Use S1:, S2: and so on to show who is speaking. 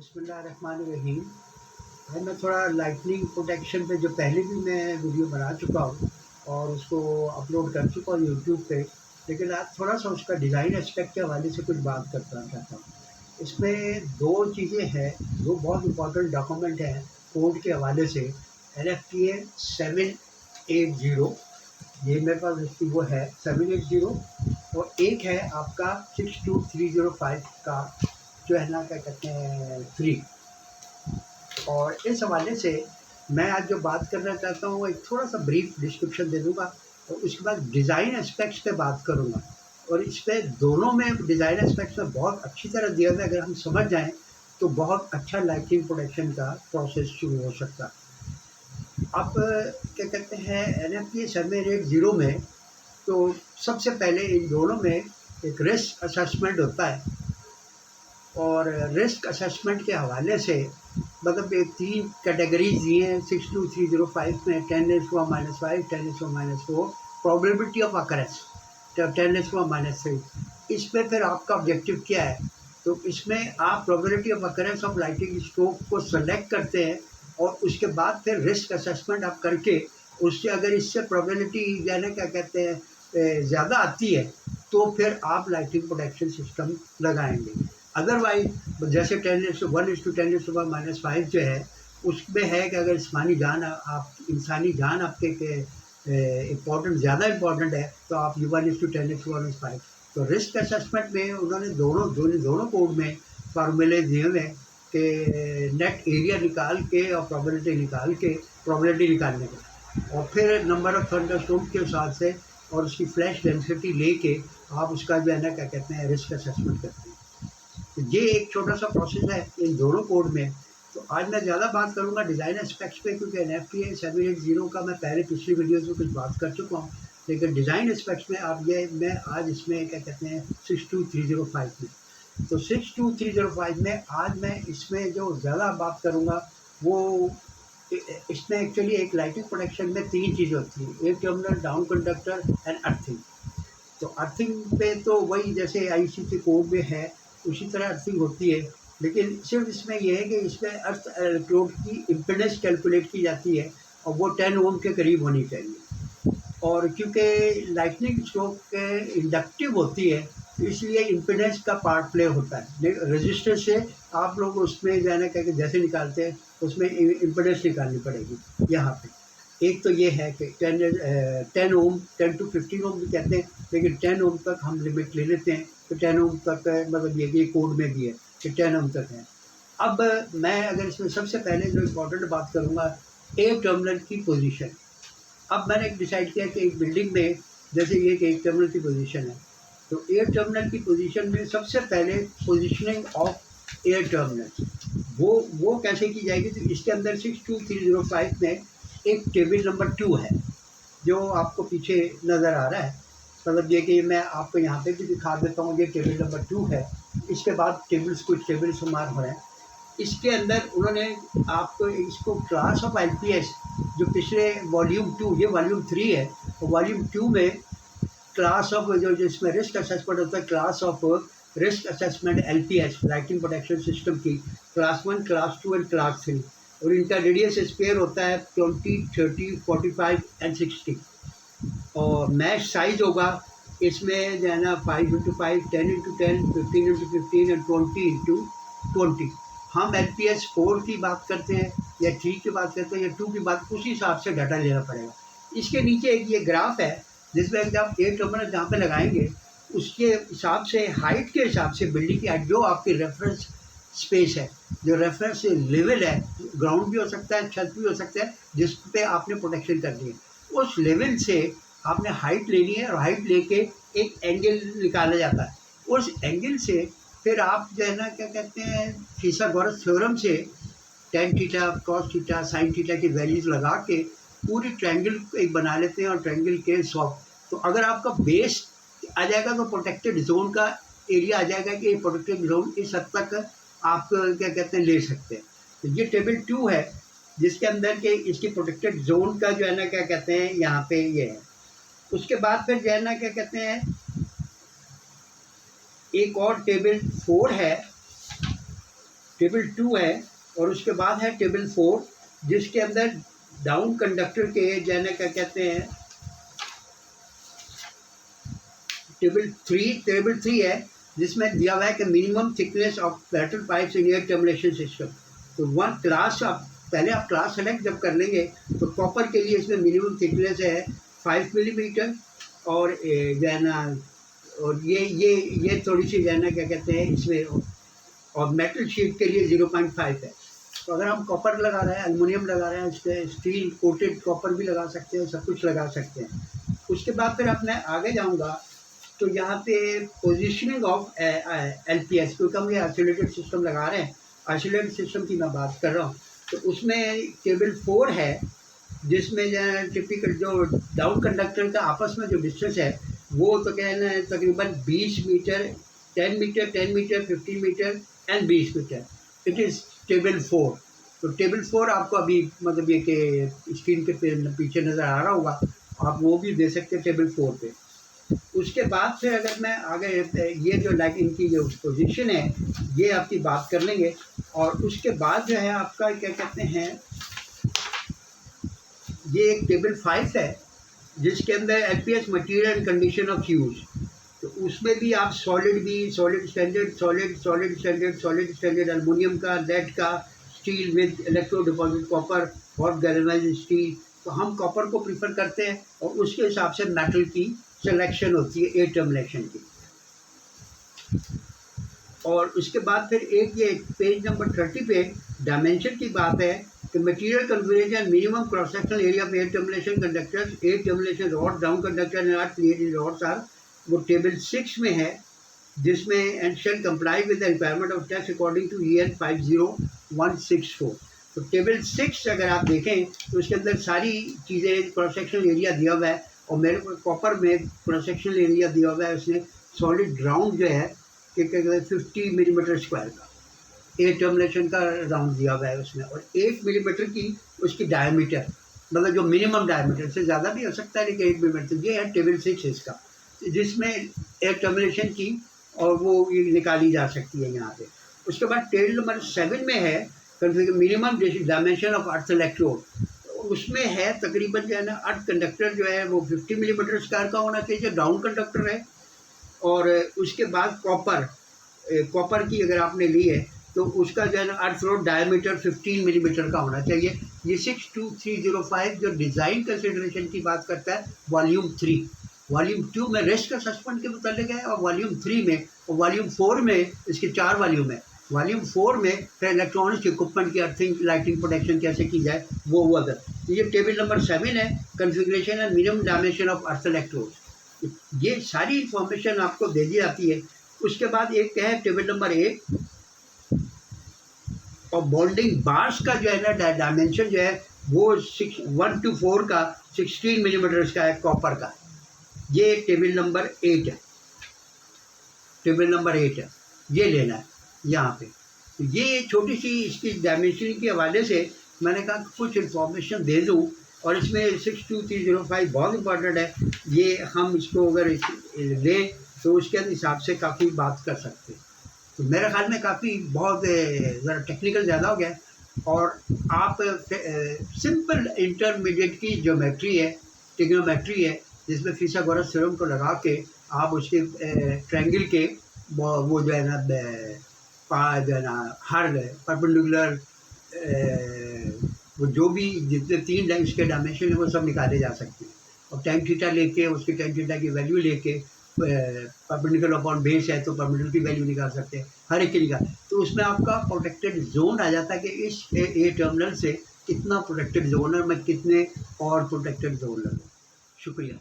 S1: बिस्मिल्लाहिर्रहमानिर्रहीम। भाई मैं थोड़ा लाइटनिंग प्रोटेक्शन पे जो पहले भी मैं वीडियो बना चुका हूँ और उसको अपलोड कर चुका हूँ यूट्यूब पे, लेकिन आज थोड़ा सा उसका डिज़ाइन एस्पेक्ट के हवाले से कुछ बात करना चाहता हूँ। इसमें दो चीज़ें हैं, दो बहुत इंपॉर्टेंट डॉक्यूमेंट हैं कोड के हवाले से। NFPA 780, ये मेरे पास इसकी वो है 780, और एक है आपका 62305 का, जो है ना क्या कहते हैं, 3। और इस हवाले से मैं आज जो बात करना चाहता हूँ एक थोड़ा सा ब्रीफ डिस्क्रिप्शन दे दूँगा और उसके बाद डिज़ाइन एस्पेक्ट्स पे बात करूँगा। और इस पे दोनों में डिज़ाइन एस्पेक्ट्स में बहुत अच्छी तरह दिया गया, अगर हम समझ जाएँ तो बहुत अच्छा लाइटिंग प्रोडक्शन का प्रोसेस शुरू हो सकता है। अब क्या कहते हैं, NFPA 780 में तो सबसे पहले इन दोनों में एक रिस्क असेसमेंट होता है, और रिस्क असेसमेंट के हवाले से मतलब ये 3 कैटेगरीज दिए हैं 62305 में। 10⁻⁻5, 10⁻⁴, प्रोबेबिलिटी ऑफ अकरेंस 10⁻⁻3। इसमें फिर आपका ऑब्जेक्टिव क्या है, तो इसमें आप probability of occurrence of lighting stroke को सेलेक्ट करते हैं और उसके बाद फिर रिस्क असेसमेंट आप करके उससे अगर इससे प्रोबेबिलिटी यानी क्या कहते हैं ज़्यादा आती है तो फिर आप लाइटिंग प्रोटेक्शन सिस्टम लगाएंगे। अदरवाइज जैसे 10⁻1:10⁻⁻5 जो है उसमें है कि अगर इंसानी जान आपके इम्पोर्टेंट ज़्यादा इम्पोर्टेंट है तो आप 1:10⁻⁵। तो रिस्क असेसमेंट में उन्होंने दोनों कोड में फार्मूले दिए हुए हैं कि नेट एरिया निकाल के और प्रोबेबिलिटी निकालने का, और फिर नंबर ऑफ थंडरस्टॉर्म के हिसाब से और उसकी फ्लैश डेंसिटी लेके आप उसका जो है ना क्या कहते हैं रिस्क असेसमेंट करते हैं। तो ये एक छोटा सा प्रोसेस है इन दोनों कोड में। तो आज मैं ज़्यादा बात करूँगा डिज़ाइन एस्पेक्ट्स पे, क्योंकि NFPA 780 का मैं पहले पिछली वीडियोज़ में कुछ बात कर चुका हूँ, लेकिन डिज़ाइन एस्पेक्ट्स में आप ये मैं आज इसमें क्या कहते हैं 62305 में, तो 62305 में आज मैं इसमें जो ज़्यादा बात करूँगा वो इसमें एक्चुअली एक लाइटिंग प्रोटेक्शन में 3 चीज़ होती है, एक terminal, down conductor and earthing. तो अर्थिंग पे तो वही जैसे IC के कोड में है उसी तरह अर्थिंग होती है, लेकिन सिर्फ इसमें यह है कि इसमें अर्थ इलेक्ट्रोड की इम्पीडेंस कैलकुलेट की जाती है और वो 10 ओम के करीब होनी चाहिए। और क्योंकि लाइटनिंग स्ट्रोक इंडक्टिव होती है तो इसलिए इम्पीडेंस का पार्ट प्ले होता है। रजिस्टर से आप लोग उसमें जाने का जैसे निकालते हैं उसमें इम्पीडेंस निकालनी पड़ेगी यहाँ पे। एक तो ये है कि 10 ओम, 10 to 15 ओम भी कहते हैं, लेकिन 10 ओम तक हम लिमिट ले लेते हैं। तो 10 ओम तक मतलब ये कोड में भी है कि 10 ओम तक है। अब मैं अगर इसमें सबसे पहले जो इम्पोर्टेंट बात करूँगा एक टर्मिनल की पोजीशन। अब मैंने एक डिसाइड किया कि एक बिल्डिंग में जैसे ये कि एक टर्मिनल की पोजीशन है, तो एयर टर्मिनल की पोजीशन में सबसे पहले पोजीशनिंग ऑफ एयर टर्मिनल वो कैसे की जाएगी। तो इसके अंदर 62305 में एक टेबल नंबर 2 है जो आपको पीछे नज़र आ रहा है। मतलब ये कि मैं आपको यहाँ पे भी दिखा देता हूँ, ये टेबल नंबर 2 है। इसके बाद कुछ टेबल शुमार हो रहे हैं। इसके अंदर उन्होंने आपको इसको क्लास ऑफ LPS जो पिछले वॉल्यूम 2, ये वॉल्यूम 3 है, और वॉल्यूम 2 में क्लास ऑफ जो जिसमें रिस्क असेसमेंट होता है, class of risk assessment LPS lighting protection system की क्लास 1, क्लास 2 एंड क्लास 3, और इनका रेडियस स्पेयर होता है 20, 30, 45 एंड 60। और मैच साइज होगा इसमें जो है ना 5x5, 10x10, 15x15 and 20x20। हम LPS 4 की बात करते हैं या 3 की बात करते हैं या 2 की बात, उसी हिसाब से डाटा लेना पड़ेगा। इसके नीचे एक ये ग्राफ है जिसमें आप एक टर्मिनल जहाँ पे लगाएंगे उसके हिसाब से, हाइट के हिसाब से, बिल्डिंग की हाइट, जो आपकी रेफरेंस स्पेस है, जो रेफरेंस लेवल है, ग्राउंड भी हो सकता है, छत भी हो सकता है, जिस पे आपने प्रोटेक्शन करनी है, उस लेवल से आपने हाइट लेनी है और हाइट लेके एक एंगल निकाला जाता है। उस एंगल से फिर आप जो है ना क्या कहते हैं फिथागोरस थ्योरम से tan theta, cos theta, sin theta की वैल्यूज लगा के पूरी ट्रायंगल एक बना लेते हैं, और ट्रायंगल के सॉफ्ट, तो अगर आपका बेस आ जाएगा तो प्रोटेक्टेड जोन का एरिया आ जाएगा कि प्रोटेक्टेड जोन इस हद तक आप क्या कहते हैं ले सकते हैं। तो ये टेबल 2 है जिसके अंदर के इसकी प्रोटेक्टेड जोन का जो है ना क्या कहते हैं यहाँ पे ये है। उसके बाद फिर जो है ना क्या कहते हैं एक और टेबल 4 है टेबल 2 है, और उसके बाद है टेबल 4, जिसके अंदर डाउन कंडक्टर के जाने क्या कहते हैं, टेबल 3 है, जिसमें दिया हुआ है कि minimum thickness of metal pipes in air termination system. तो वन क्लास पहले आप क्लास सेलेक्ट जब कर लेंगे तो कॉपर के लिए इसमें मिनिमम थिकनेस है 5 मिलीमीटर, और जो है ना, और ये थोड़ी सी जो है ना क्या कहते हैं इसमें, और मेटल शीट के लिए 0.5 है। तो अगर हम कॉपर लगा रहे हैं, एल्युमिनियम लगा रहे हैं, स्टील कोटेड कॉपर भी लगा सकते हैं, सब कुछ लगा सकते हैं। उसके बाद फिर अब मैं आगे जाऊंगा, तो यहाँ पे पोजीशनिंग ऑफ LPS, क्योंकि हम ये आइसोलेटेड सिस्टम लगा रहे हैं, आइसोलेटेड सिस्टम की मैं बात कर रहा हूँ। तो उसमें टेबल 4 है, जिसमें टिपिकल जो डाउन कंडक्टर का आपस में जो डिस्टेंस है वो तो कहना है तकरीबन 20 meter, 10 meter, 10 meter, 15 meter and 20 meter. It is table 4। तो टेबल 4 आपको अभी मतलब ये कि स्क्रीन के पीछे नज़र आ रहा होगा, आप वो भी दे सकते हैं टेबल 4 पे। उसके बाद फिर अगर मैं आगे ये जो लाइक इनकी जो पोजीशन है ये आपकी बात कर लेंगे, और उसके बाद जो है आपका क्या कहते हैं, ये एक टेबल 5 है, जिसके अंदर LPS material and condition of use. तो उसमें भी आप सॉलिड स्टैंडर्ड एल्युमिनियम का, लेड का, steel with electro deposit copper, hot galvanised steel. तो हम कॉपर को प्रीफर करते हैं, और उसके हिसाब से मेटल की सिलेक्शन होती है एयर टर्मिनेशन की। और उसके बाद फिर एक ये पेज नंबर 30 पे डायमेंशन की बात है कि material configuration, minimum cross sectional area of air termination conductors, air termination rod, down conductor and are created rods are, वो टेबल 6 में है, जिसमें and shall comply with the requirement of test according to EN 50164। तो table 6 अगर आप देखें तो उसके अंदर सारी चीज़ें, क्रॉस सेक्शनल एरिया दिया हुआ है, और मेरे को कॉपर में क्रॉस सेक्शनल एरिया दिया हुआ है उसने सॉलिड राउंड जो है कि 50 मिलीमीटर स्क्वायर का एयर टर्मिनेशन का राउंड दिया हुआ है उसमें, और 8 मिलीमीटर की उसकी डायमीटर, मतलब जो मिनिमम डायमीटर, से ज़्यादा भी हो सकता है लेकिन 8 मिलीमीटर। ये है टेबल 6 इसका, जिसमें एयर टर्मिनेशन की और वो ये निकाली जा सकती है यहाँ पे। उसके बाद टेबल नंबर 7 में है minimum dimension of earth electrode. उसमें है तकरीबन जो है ना, अर्थ कंडक्टर जो है वो 50 मिलीमीटर स्क्वायर का होना चाहिए, जो डाउन कंडक्टर है। और उसके बाद कॉपर की अगर आपने ली है तो उसका जो है ना अर्थ रोड डायमीटर 15 मिलीमीटर का होना चाहिए। ये 62305 जो डिज़ाइन कंसिडरेशन की बात करता है वॉल्यूम 3, वॉल्यूम 2 में रिस्क असेसमेंट के मुतालिक है, और वॉल्यूम 3 में, और वॉल्यूम 4 में, इसके 4 वॉल्यूम है। वॉल्यूम 4 में फिर इलेक्ट्रॉनिक्स इक्विपमेंट की अर्थिंग, लाइटिंग, प्रोटेक्शन कैसे की जाए वो अदर। तो ये टेबल नंबर 7 है, configuration and minimum dimension of earth electrode. ये सारी इंफॉर्मेशन आपको दे दी जाती है। उसके बाद एक है टेबल नंबर 8, और बॉन्डिंग बार्स का जो है ना डायमेंशन जो है वो 1 to 4 का 16 मिलीमीटर का है कॉपर का। ये टेबल नंबर 8 है, टेबल नंबर 8 है, ये लेना है यहाँ पे। तो ये छोटी सी इसकी डायमेंशन के हवाले से मैंने कहा कुछ इन्फॉर्मेशन दे दूँ, और इसमें 62305 बहुत इंपॉर्टेंट है। ये हम इसको अगर लें तो उसके हिसाब से काफ़ी बात कर सकते हैं। तो मेरे ख्याल में काफ़ी बहुत ज़रा टेक्निकल ज़्यादा हो गया, और आप सिंपल इंटरमीडिएट की ज्योमेट्री है, ट्रिग्नोमेट्री है, जिसमें फिथागोरस थ्योरम को लगा के आप उसके ट्रायंगल के वो जो है ना जो है ना हर परपेंडिकुलर वो जो भी जितने 3 लाइन्स के डायमेंशन है वो सब निकाले जा सकते हैं, और tan थीटा लेके उसके tan थीटा की वैल्यू लेके परपेंडिकुलर अपॉन बेस है तो परपेंडिकुलर की वैल्यू निकाल सकते हैं, हर एक की निकाल। तो उसमें आपका प्रोटेक्टेड जोन आ जाता है कि इस ए टर्मिनल से कितना प्रोटेक्टेड जोन है, मैं कितने और प्रोटेक्टेड जोन लगूँ। शुक्रिया।